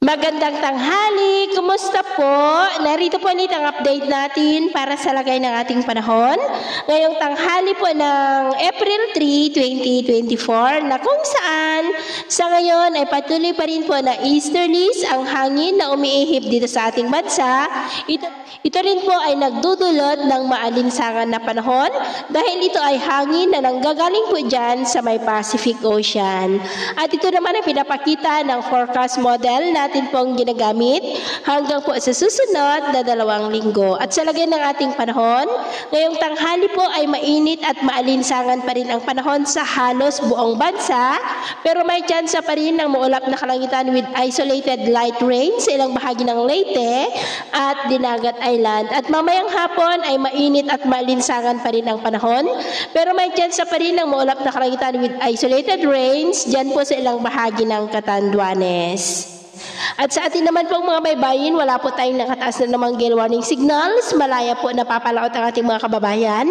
Magandang tanghali! Kumusta po? Narito po ulit ang update natin para sa lagay ng ating panahon. Ngayong tanghali po ng April 3, 2024 na kung saan sa ngayon ay patuloy pa rin po na easterlies ang hangin na umiihip dito sa ating bansa. Ito rin po ay nagdudulot ng maalinsangan na panahon dahil ito ay hangin na nanggagaling po dyan sa may Pacific Ocean. At ito naman ay pinapakita ng forecast model natin pong ginagamit hanggang po sa susunod na 2 linggo. At sa lagay ng ating panahon, ngayong tanghali po ay mainit at maalinsangan pa rin ang panahon sa halos buong bansa, pero may tsansa pa rin ng maulap na kalangitan with isolated light rain sa ilang bahagi ng Leyte at Dinagat Island. At mamayang hapon ay mainit at maalinsangan pa rin ang panahon, pero may tsansa pa rin ng maulap na kalangitan with isolated rains dyan po sa ilang bahagi ng Catanduanes. At sa atin naman pong mga baybayin, wala po tayong nakataas na namang gale warning signals. Malaya po napapalaot ang ating mga kababayan,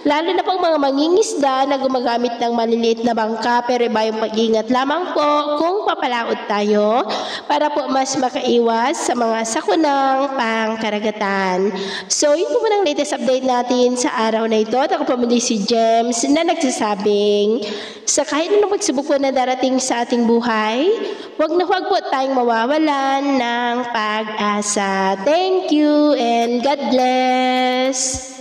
lalo na pong mga mangingisda na gumagamit ng maliliit na bangka, pero iba yung pag-iingat lamang po kung papalaot tayo para po mas makaiwas sa mga sakunang pangkaragatan. So yun po muna ang latest update natin sa araw na ito. At ako po muli si James na nagsasabing sa kahit anong pagsubok po na darating sa ating buhay, huwag po tayong mawawalan ng pag-asa. Thank you and God bless!